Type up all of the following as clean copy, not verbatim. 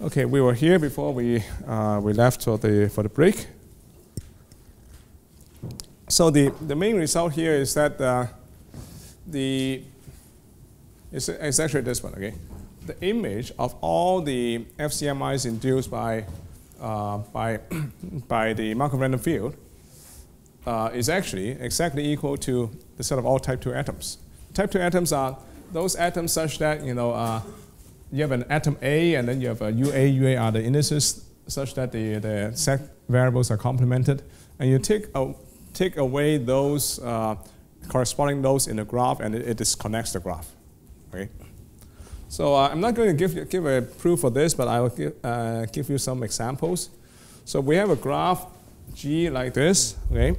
Okay, we were here before we left for the break. So the main result here is that it's actually this one. Okay, the image of all the FCMIs induced by the Markov random field is actually exactly equal to the set of all type 2 atoms. Type 2 atoms are those atoms such that you have an atom A and then you have a UA. UA are the indices such that the set variables are complemented, and you take away those corresponding nodes in the graph, and it disconnects the graph. Okay. So I'm not going to give a proof for this, but I will give you some examples. So we have a graph G like this. Okay.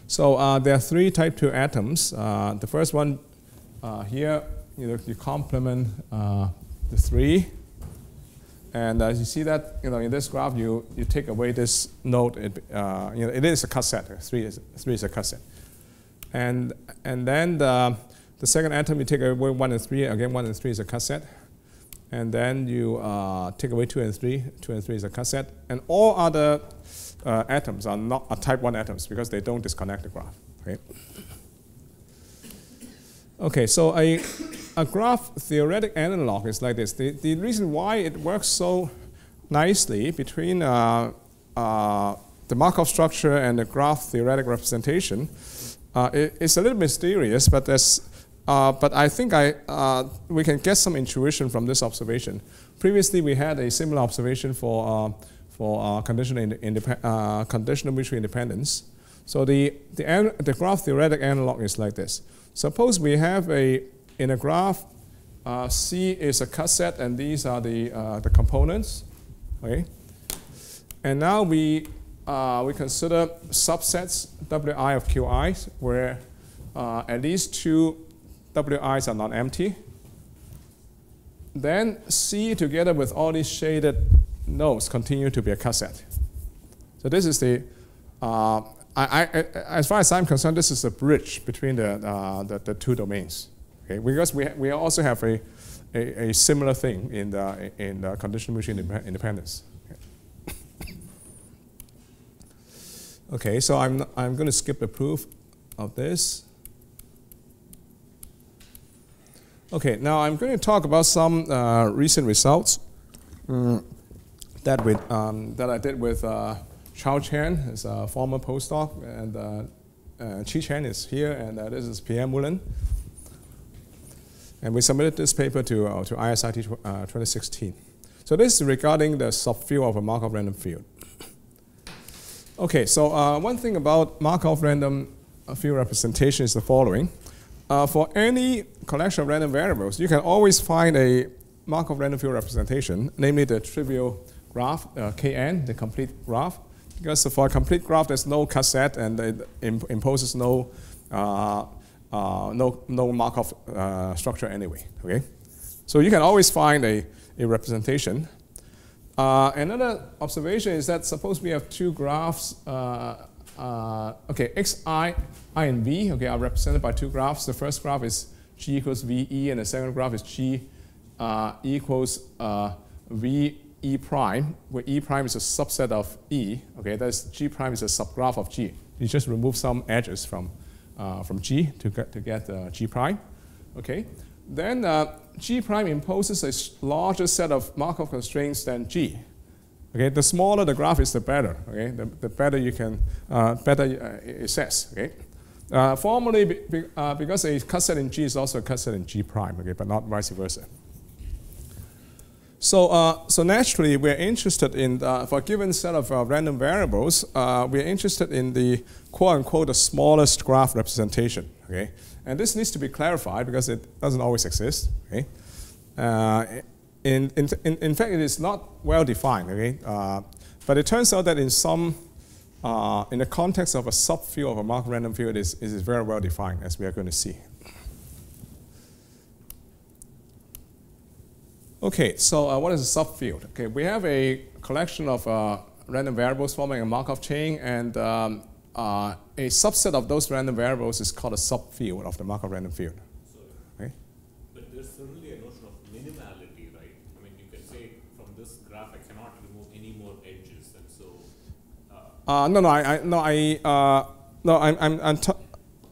So there are 3 type 2 atoms. The first one here, you complement the 3, and you see that in this graph you take away this node. It is a cut set. 3 is a cut set, and then the second atom you take away 1 and 3. Again, 1 and 3 is a cut set, and then you take away 2 and 3. 2 and 3 is a cut set, and all other atoms are not type 1 atoms because they don't disconnect the graph. Okay. Okay, so a graph-theoretic analog is like this. The reason why it works so nicely between the Markov structure and the graph-theoretic representation is a little mysterious, but I think we can get some intuition from this observation. Previously, we had a similar observation for conditional mutual independence. So the graph-theoretic analog is like this. Suppose we have in a graph, C is a cut set, and these are the components. Okay, and now we consider subsets Wi of Qi, where at least 2 Wi's are non-empty. Then C together with all these shaded nodes continue to be a cut set. So this is the as far as I'm concerned, this is a bridge between the 2 domains. Okay, because we also have a similar thing in the conditional mutual independence. Okay, so I'm going to skip the proof of this. Okay, now I'm going to talk about some recent results that I did with Chao Chen, is a former postdoc, and Chi Chen is here, and this is Pierre Moulin. And we submitted this paper to ISIT 2016. So this is regarding the subfield of a Markov random field. Okay, so one thing about Markov random field representation is the following. For any collection of random variables, you can always find a Markov random field representation, namely the trivial graph, Kn, the complete graph. Because for a complete graph, there's no cut set, and it imposes no Markov structure anyway. Okay, so you can always find a representation. Another observation is that suppose we have 2 graphs. Okay, xi, I, and v. Okay, are represented by 2 graphs. The first graph is g equals ve, and the second graph is g equals v. E prime, where E prime is a subset of E. Okay, that's G prime is a subgraph of G. You just remove some edges from G to get G prime. Okay, then G prime imposes a larger set of Markov constraints than G. Okay, the smaller the graph is, the better. Okay, the better you can it says. Okay, formally because a cut set in G is also a cut set in G prime. Okay, but not vice versa. So, so naturally, we're interested in, for a given set of random variables, we're interested in the quote-unquote the smallest graph representation, okay? And this needs to be clarified because it doesn't always exist, okay? In fact, it is not well defined, okay? But it turns out that in the context of a subfield of a Markov random field, it is very well defined, as we are going to see. Okay, so what is a subfield? Okay, we have a collection of random variables forming a Markov chain, and a subset of those random variables is called a subfield of the Markov random field. Okay? But there's certainly a notion of minimality, right? I mean, you can say from from this graph, I cannot remove any more edges, and so.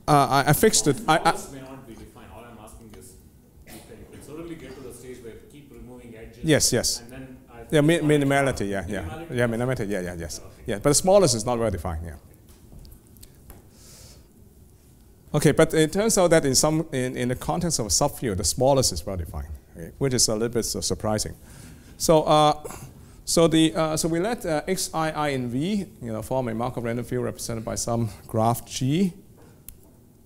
I fixed it. Smallest may not be defined. All I'm asking is, you can suddenly get to the stage where you keep removing edges. Yes. And then minimality. Minimality. Yes. Okay. Yeah, but the smallest is not well defined. Yeah. Okay, but it turns out that in the context of a subfield, the smallest is well defined, okay, which is a little bit surprising. So we let xi, I, and v, form a Markov random field represented by some graph G,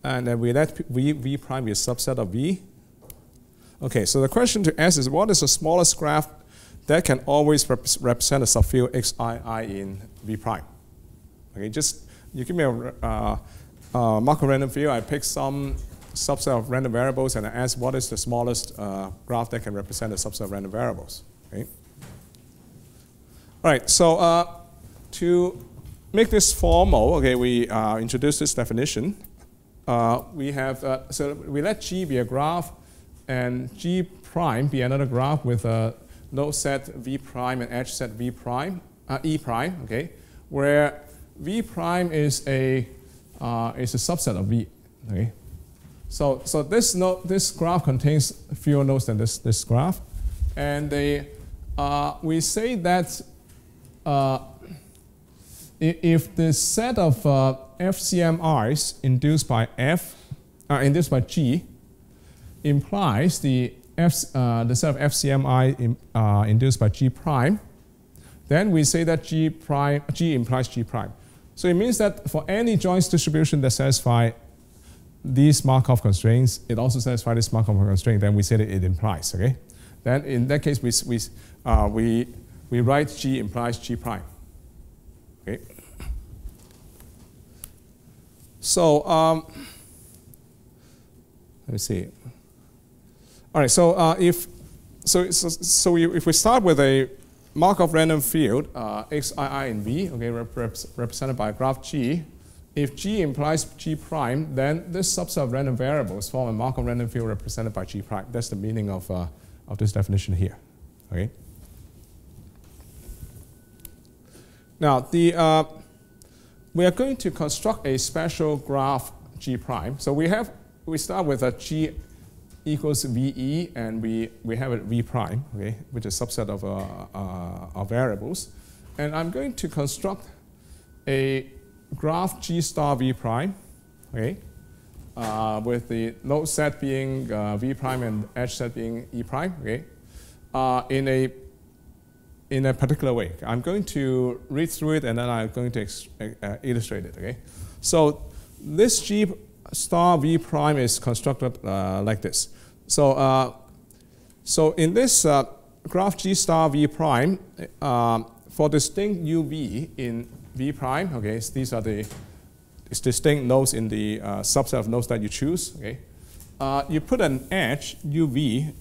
and then we let v prime be a subset of v. Okay, so the question to ask is, what is the smallest graph that can always represent a subfield xi, I in v prime? Okay, just you give me a Markov random field, I pick some subset of random variables and I ask what is the smallest graph that can represent a subset of random variables. Okay. All right, so to make this formal, okay, we introduce this definition. We have, so we let G be a graph and G prime be another graph with a node set V prime and edge set V prime, E prime, okay, where V prime is a subset of V. Okay, so this graph contains fewer nodes than this graph, and we say that if the set of FCMIs induced by G implies the set of FCMI induced by G prime, then we say that G implies G prime. So it means that for any joint distribution that satisfies these Markov constraints, it also satisfies this Markov constraint. Then we say that it implies. Okay. Then in that case, we write G implies G prime. Okay. So let me see. All right. So if we start with a Markov random field, xi, I, and v, okay, represented by a graph G. If G implies G prime, then this subset of random variables form a Markov random field represented by G prime. That's the meaning of this definition here. Okay. Now, we are going to construct a special graph G prime. So we start with a G equals VE, and we have a V prime, okay, which is a subset of variables. And I'm going to construct a graph G star V prime, okay, with the node set being V prime and edge set being E prime, okay, in a particular way. I'm going to read through it and then I'm going to illustrate it, okay. So this G star V prime is constructed like this. So, in this graph G star V prime, for distinct UV in V prime, okay, so these are the distinct nodes in the subset of nodes that you choose, okay. You put an edge UV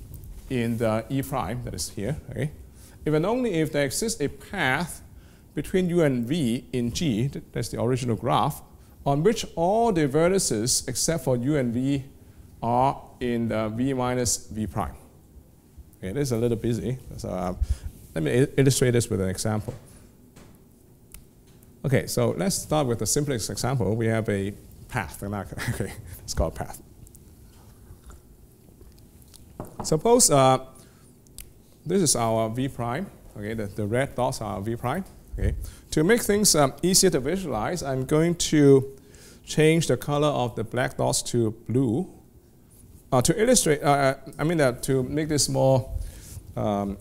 in the E prime, that is here, okay. If and only if there exists a path between U and V in G, that's the original graph, on which all the vertices except for U and V are in the V minus V prime. Okay, this is a little busy, so let me illustrate this with an example. Okay, so let's start with the simplest example. We have a path. Okay, it's called path. Suppose this is our V prime. Okay, the red dots are V prime. Okay, to make things easier to visualize, I'm going to change the color of the black dots to blue. To illustrate, to make this more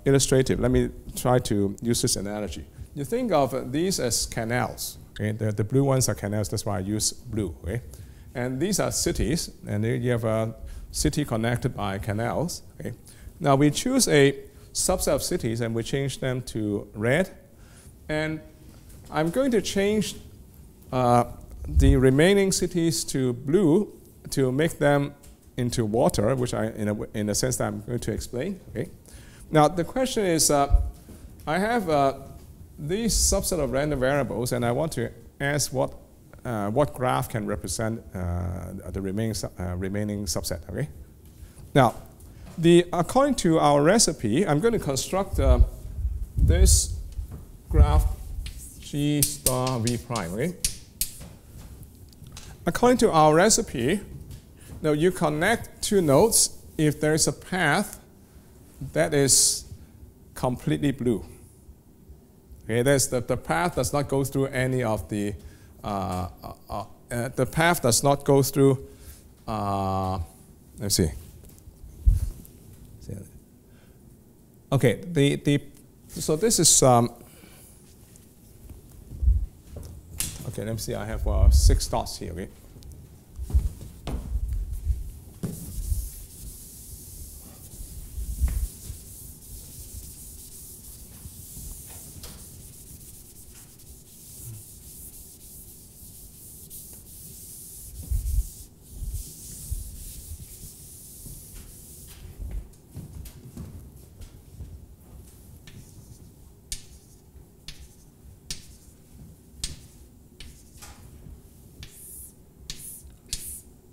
illustrative, let me try to use this analogy. You think of these as canals. Okay, the blue ones are canals. That's why I use blue. Okay, and these are cities, and you have a city connected by canals. Okay, now we choose a subset of cities and we change them to red, and I'm going to change the remaining cities to blue to make them into water, which in a sense that I'm going to explain. Okay. Now the question is, I have these subset of random variables, and I want to ask what graph can represent the remaining subset. Okay. Now, according to our recipe, I'm going to construct this graph G star V prime, okay? According to our recipe, now you connect two nodes if there is a path that is completely blue. Okay, the path does not go through any of the path does not go through. Let's see. Okay, so this is okay. Let me see. I have 6 dots here. Okay.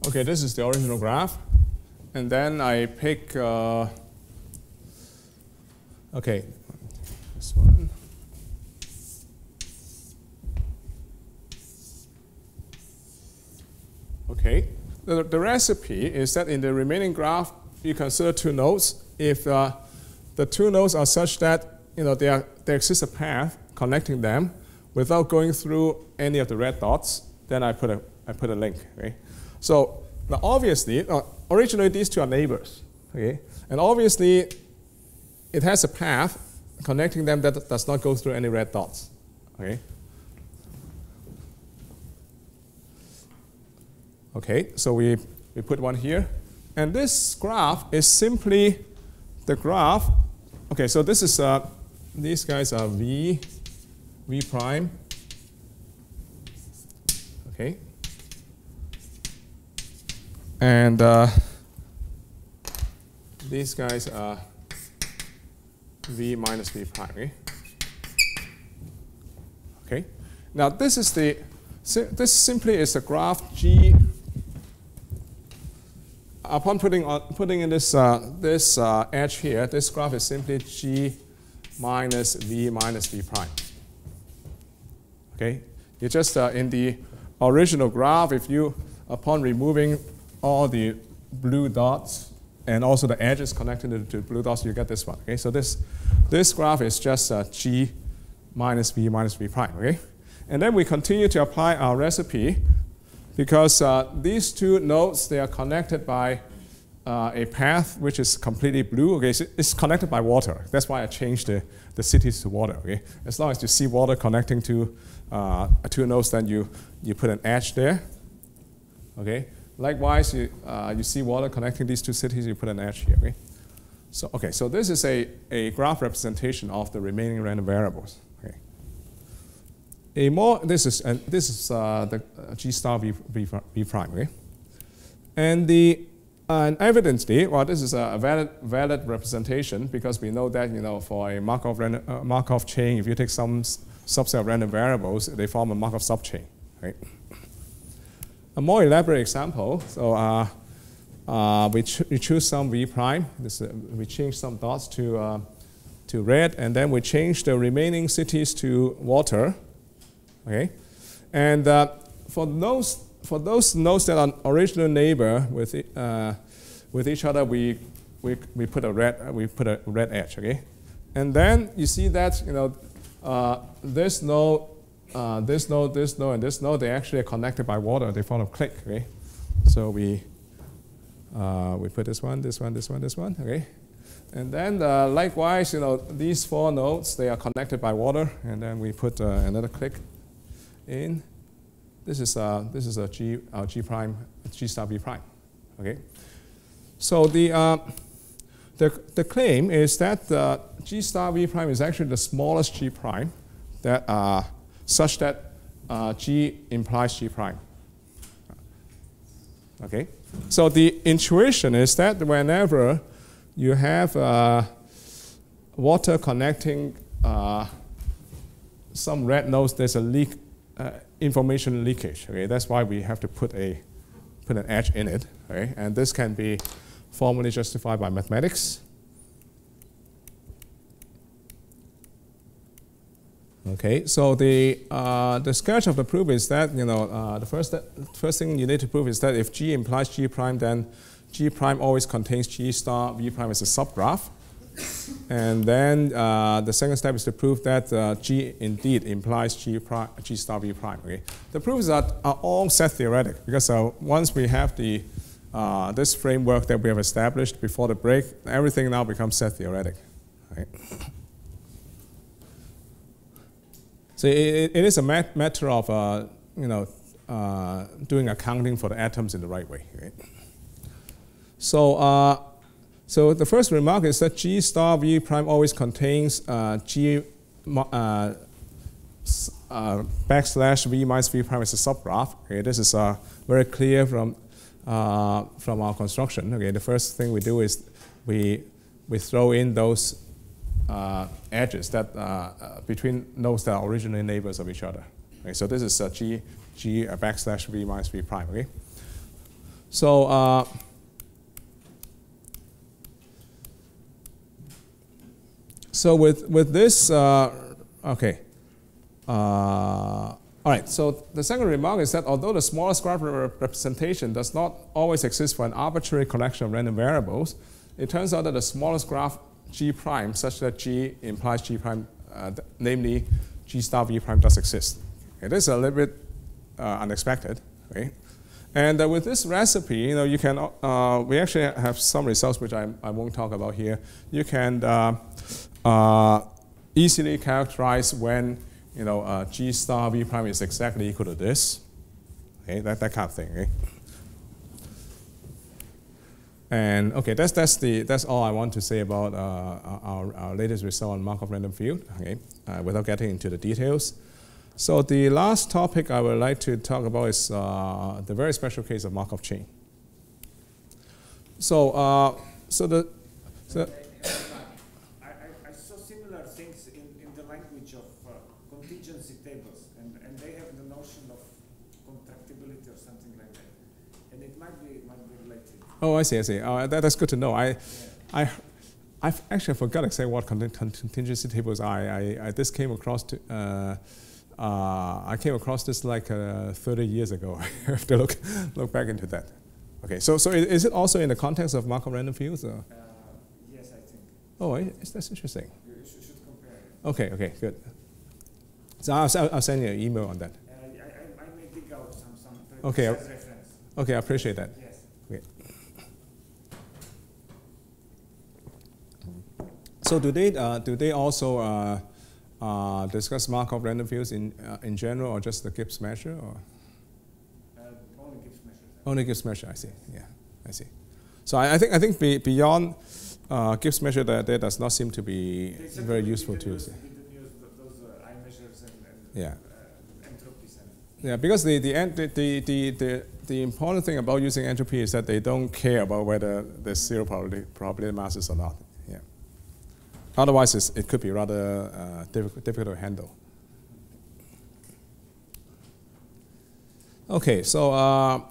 Okay, this is the original graph. And then I pick, okay, this one. Okay, the recipe is that in the remaining graph, you consider two nodes. If the two nodes are such that there exists a path connecting them without going through any of the red dots, then I put a link. Okay? So now obviously, originally these two are neighbors, okay? And obviously it has a path connecting them that does not go through any red dots, okay? Okay, so we put one here. And this graph is simply the graph. Okay, so this is, these guys are V prime, okay? And these guys are V minus V prime. Okay? Okay. Now this is this simply is the graph G. Upon putting in this edge here, this graph is simply G minus V prime. Okay. You just in the original graph, if you upon removing all the blue dots and also the edges connected to blue dots, you get this one. Okay, so this graph is just G minus V prime. Okay, and then we continue to apply our recipe because these two nodes, they are connected by a path which is completely blue. Okay, so it's connected by water. That's why I changed the cities to water. Okay, as long as you see water connecting to two nodes, then you put an edge there. Okay. Likewise, you see water connecting these two cities, you put an edge here. Okay? So this is a graph representation of the remaining random variables. Okay? This is the G star V prime. Okay? And evidently, well, this is a valid representation because we know that for a Markov chain, if you take some subset of random variables, they form a Markov subchain. Right? A more elaborate example, so we choose some V prime. We change some dots to red, and then we change the remaining cities to water. Okay, and for those nodes that are original neighbor with each other, we put a red edge. Okay, and then you see that this node. This node, and this node, they actually are connected by water. They form a clique, okay? So we put this one, okay? And then likewise, these 4 nodes, they are connected by water, and then we put another clique in. This is a G prime, G star V prime, okay? So the claim is that G star V prime is actually the smallest G prime that such that G implies G prime. Okay, so the intuition is that whenever you have water connecting some red nodes, there's a information leakage. Okay, that's why we have to put an edge in it. Okay, and this can be formally justified by mathematics. Okay, so the sketch of the proof is that, you know, the first thing you need to prove is that if G implies G prime, then G prime always contains G star V prime as a subgraph. And then the second step is to prove that G indeed implies G star V prime. Okay? The proofs are all set theoretic because once we have the this framework that we have established before the break, everything now becomes set theoretic. Right? So it is a matter of you know, doing accounting for the atoms in the right way. Right? So so the first remark is that G star V prime always contains G backslash V minus V prime as a subgraph. Okay, this is very clear from our construction. Okay, the first thing we do is we throw in those edges that between nodes that are originally neighbors of each other. Okay, so this is G backslash V minus V prime. Okay, so so with this, okay. All right, so the second remark is that although the smallest graph representation does not always exist for an arbitrary collection of random variables, it turns out that the smallest graph G prime, such that G implies G prime, namely G star V prime, does exist. It is a little bit unexpected, right? And with this recipe, you know, you can, we actually have some results which I won't talk about here. You can easily characterize when, you know, G star V prime is exactly equal to this, okay, that kind of thing, okay? And okay, that's all I want to say about our latest result on Markov random field, okay, without getting into the details. So the last topic I would like to talk about is the very special case of Markov chain. So I saw similar things in the language of contingency tables, and they have the notion of contractibility or something like that, and it might be related. Oh, I see. That's good to know. I've actually forgot exactly what contingency tables are. I came across this like 30 years ago. I have to look back into that. Okay, so is it also in the context of Markov random fields? Or? Yes, I think. Oh, that's interesting. You should compare it. Okay, good. So I'll send you an email on that. I may dig out some okay, reference. Okay, I appreciate that. Yes. Okay. So do they also discuss Markov random fields in general, or just the Gibbs measure, or? Only Gibbs measure. Only Gibbs measure. I see. Yeah, I see. So I think beyond Gibbs measure, there does not seem to be very useful tools. Those I measures and yeah. Entropies. Yeah, because the important thing about using entropy is that they don't care about whether there's zero probability masses or not. Yeah. Otherwise, it could be rather difficult to handle. Okay, so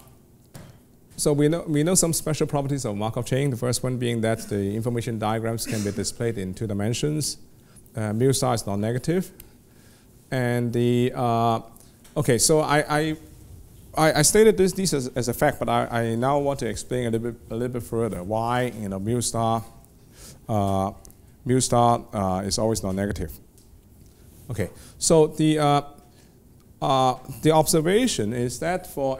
we know some special properties of Markov chain. The first one being that the information diagrams can be displayed in 2 dimensions. Mu star is non-negative, and the okay. So I stated these as a fact, but I now want to explain a little bit further why, you know, mu star is always non-negative. Okay, so the observation is that for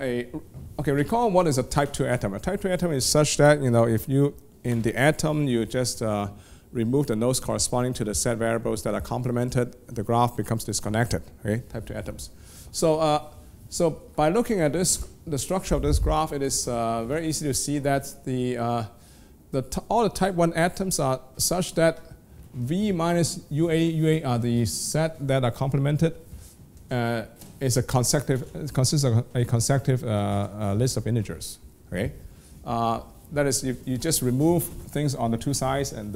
recall what is a type 2 atom. A type 2 atom is such that, you know, if you, in the atom, you just remove the nodes corresponding to the set variables that are complemented, the graph becomes disconnected, okay, type 2 atoms. So, so by looking at the structure of this graph, it is very easy to see that all the type 1 atoms are such that V minus UA are the set that are complemented. Consists of a consecutive list of integers. Okay, that is, you just remove things on the 2 sides, and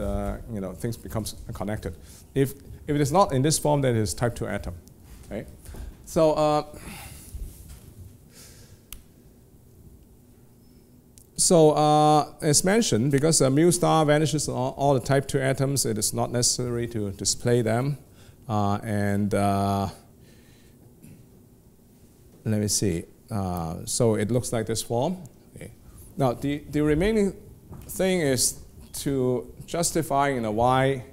you know, things becomes connected. If it is not in this form, then it is type 2 atom. Okay, so as mentioned, because mu star vanishes on all the type 2 atoms, it is not necessary to display them. let me see. So it looks like this form. Okay. Now the remaining thing is to justify, you know, why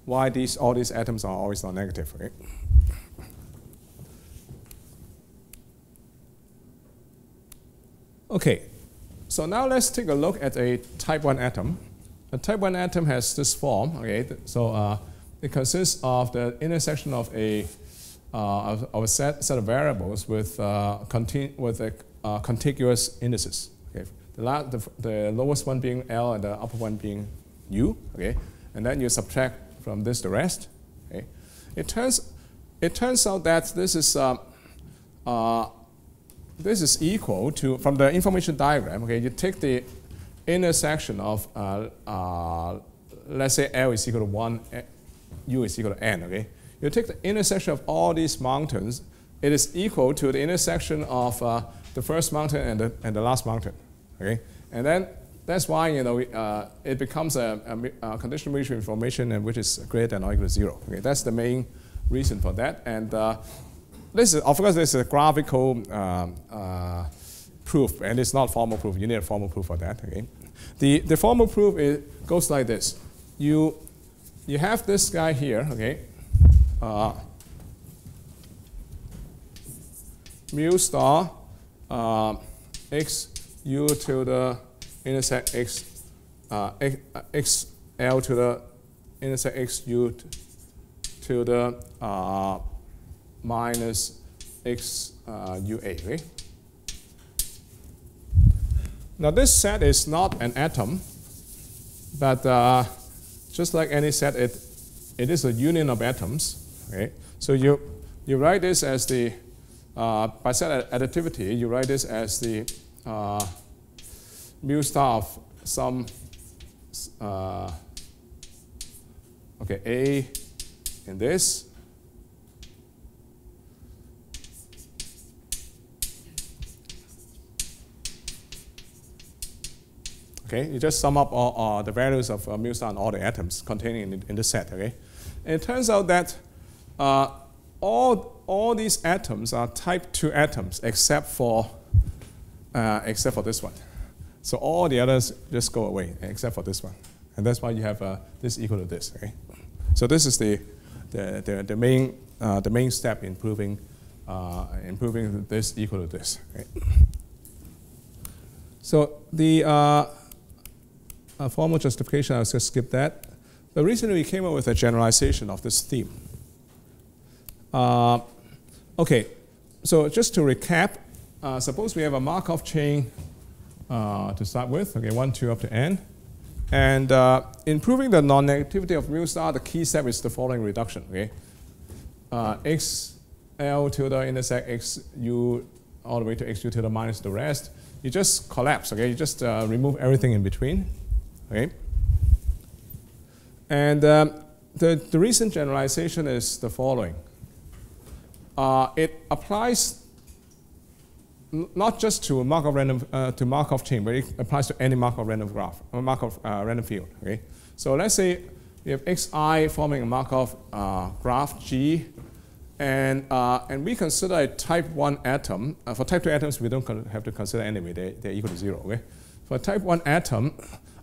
all these atoms are always non-negative. Okay. Okay. So now let's take a look at a type 1 atom. A type 1 atom has this form. Okay. So it consists of the intersection of a set of variables with contiguous indices. Okay. The lowest one being L and the upper one being U. Okay. And then you subtract from this the rest. Okay. It turns out that this is equal to, from the information diagram. Okay. You take the intersection of let's say L is equal to 1, U is equal to N. Okay. You take the intersection of all these mountains, it is equal to the intersection of the first mountain and the last mountain. Okay, and then that's why, you know, it becomes a conditional mutual information, and which is greater than or equal to 0. Okay, that's the main reason for that. And this is, of course, this is a graphical proof, and it's not formal proof. You need a formal proof for that. Okay, the formal proof goes like this: you have this guy here. Okay. Mu star x u to the intersect x x l to the intersect x u to the minus x u a. Okay? Now this set is not an atom, but just like any set, it is a union of atoms. Okay, so you write this as the by set additivity. You write this as the mu star of some okay, A in this. Okay, you just sum up all the values of mu star and all the atoms containing in the set. Okay, and it turns out that all these atoms are type 2 atoms except for this one. So all the others just go away except for this one, and that's why you have this equal to this. Okay, so this is the main step in proving this equal to this. Okay? So the formal justification, I'll just skip that. But recently we came up with a generalization of this theme. Okay, so just to recap, suppose we have a Markov chain to start with, okay, 1, 2 up to n. And in proving the non-negativity of mu star, the key step is the following reduction. Okay, x L to the intersect x u all the way to x u to the minus the rest. You just collapse. Okay, you just remove everything in between. Okay, and the recent generalization is the following. It applies not just to Markov random to Markov chain, but it applies to any Markov random graph or Markov random field. Okay, so let's say we have xi forming a Markov graph G, and we consider a type 1 atom. For type 2 atoms, we don't have to consider anyway; they're equal to 0. Okay, for a type 1 atom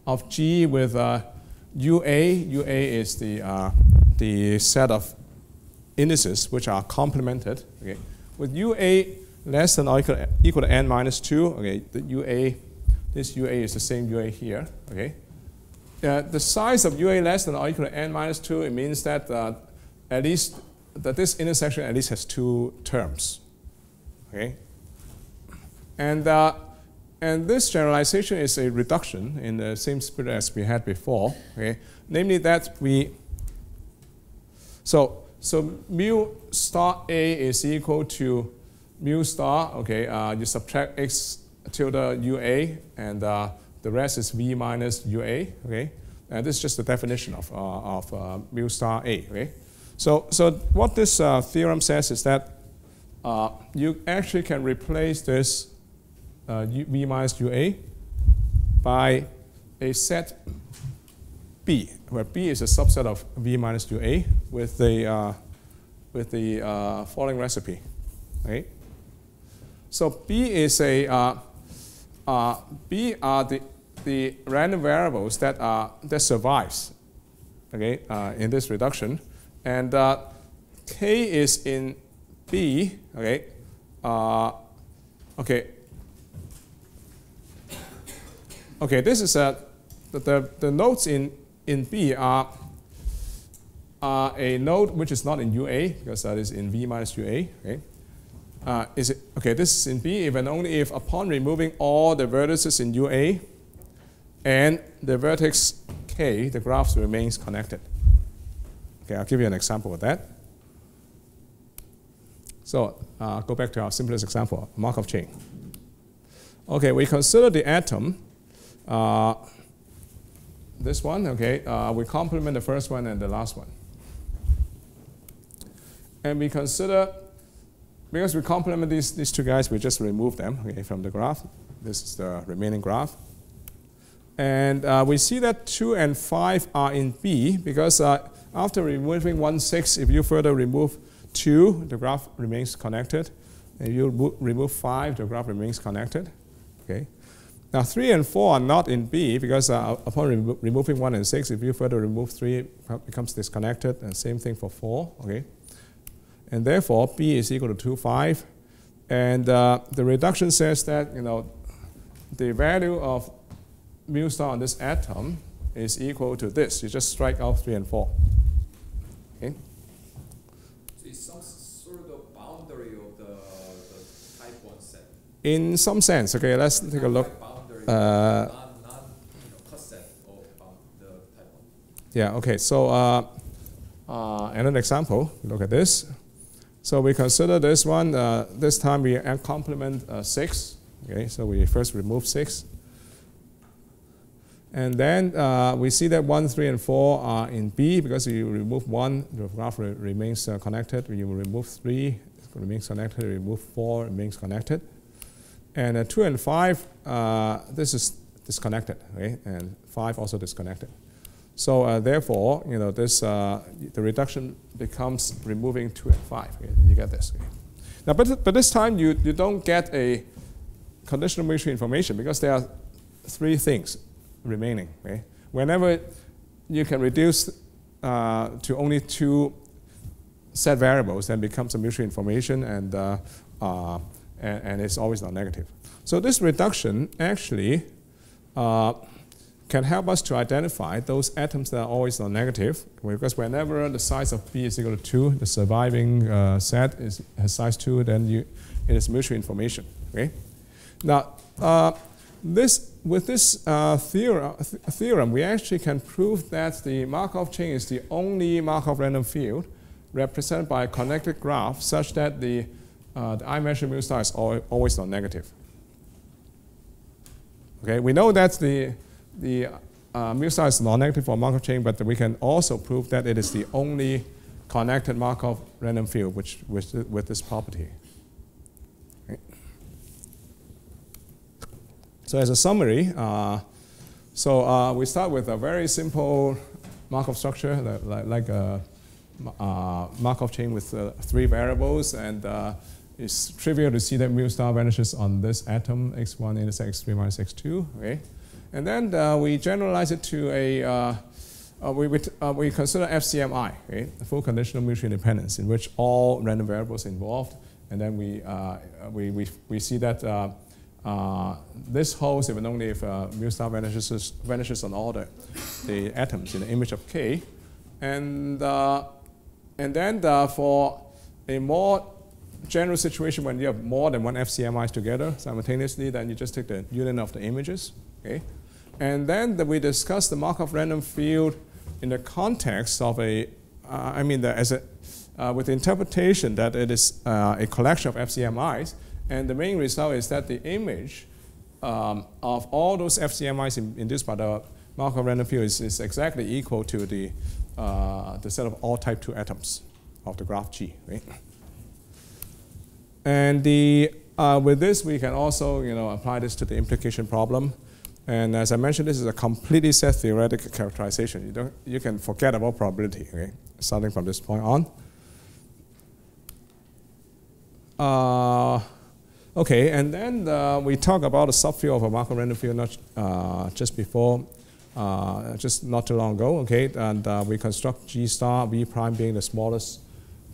of G with UA is the set of indices which are complemented. Okay, with UA less than or equal to n minus 2. Okay, this UA is the same UA here. Okay, the size of UA less than or equal to n minus 2. It means that at least that this intersection at least has 2 terms. Okay, and this generalization is a reduction in the same spirit as we had before. Okay, namely that so mu star A is equal to mu star. Okay, you subtract x tilde UA, and the rest is V minus UA. Okay, and this is just the definition of mu star A. Okay, so what this theorem says is that you actually can replace this V minus UA by a set B, where B is a subset of V minus UA with the with the following recipe. Okay? So B is B are the random variables that survives, okay, in this reduction, and K is in B, okay, okay, this is the nodes in B are a node which is not in UA, because that is in V minus UA, okay. This is in B if and only if upon removing all the vertices in UA and the vertex K, the graph remains connected. Okay, I'll give you an example of that. So go back to our simplest example, Markov chain. Okay, we consider the atom, this one, okay, we complement the first one and the last one. And we consider, because we complement these two guys, we just remove them, okay, from the graph. This is the remaining graph. And we see that 2 and 5 are in B, because after removing 1, 6, if you further remove 2, the graph remains connected. And if you remove 5, the graph remains connected. Okay. Now 3 and 4 are not in B, because upon removing 1 and 6, if you further remove 3, it becomes disconnected, and same thing for 4. Okay. And therefore, B is equal to 2, 5. And the reduction says that, you know, the value of mu star on this atom is equal to this. You just strike out 3 and 4. Okay. So it's some sort of boundary of the type 1 set. In some sense, okay, let's take a look. Boundary, cut set of the type 1. Yeah, okay, so another example, look at this. So we consider this one, this time we complement 6. Okay, so we first remove 6. And then we see that 1, 3, and 4 are in B, because you remove 1, the graph remains connected. You remove 3, it remains connected. You remove 4, it remains connected. And 2 and 5, this is disconnected, okay? And 5 also disconnected. So therefore, you know, this the reduction becomes removing 2 and 5. Okay? You get this. Okay? Now, but this time you don't get a conditional mutual information, because there are 3 things remaining. Okay? Whenever you can reduce to only 2 set variables, then becomes a mutual information, and it's always non-negative. So this reduction actually can help us to identify those atoms that are always non-negative, because whenever the size of B is equal to 2, the surviving set has size 2, then it is mutual information. Okay? Now, with this theorem, we actually can prove that the Markov chain is the only Markov random field represented by a connected graph, such that the I measure mu star is always non-negative. Okay, we know that the mu star is non-negative for Markov chain, but we can also prove that it is the only connected Markov random field with this property. Okay. So as a summary, we start with a very simple Markov structure, like a Markov chain with 3 variables, and it's trivial to see that mu star vanishes on this atom, x1 intersects x3 minus x2. Okay? And then we generalize it to we consider FCMI, okay? Full conditional mutual independence, in which all random variables are involved. And then we see that this holds if and only if mu star vanishes on all the atoms in the image of K. And then for a more general situation when you have more than 1 FCMIs together simultaneously, then you just take the union of the images. Okay? And then we discuss the Markov random field in the context of with the interpretation that it is a collection of FCMIs, and the main result is that the image of all those FCMIs induced by the Markov random field is exactly equal to the set of all type 2 atoms of the graph G. Right? And with this, we can also apply this to the implication problem. And as I mentioned, this is a completely set-theoretic characterization. You can forget about probability, okay, starting from this point on. Okay, and then we talk about the subfield of a Markov random field just before, just not too long ago, okay, and we construct G star, V prime being the smallest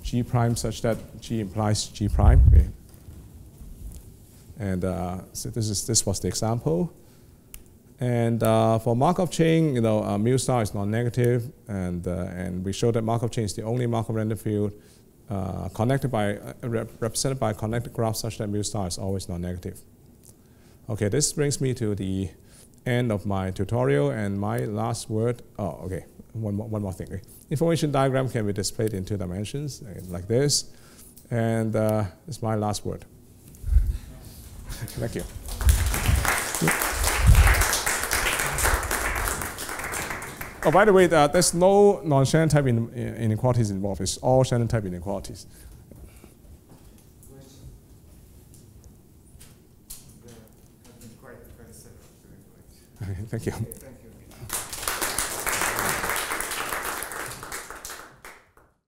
G prime such that G implies G prime, okay. And so this was the example. And for Markov chain, you know, mu star is non-negative, and we show that Markov chain is the only Markov random field connected by represented by a connected graph such that mu star is always non-negative. Okay, this brings me to the end of my tutorial, and my last word. Oh, okay, one more thing. Okay. Information diagram can be displayed in 2 dimensions like this, and it's my last word. Thank you. Oh, by the way, there's no non-Shannon type inequalities involved. It's all Shannon type inequalities. Question? Quite set up. Thank you. Okay, thank you.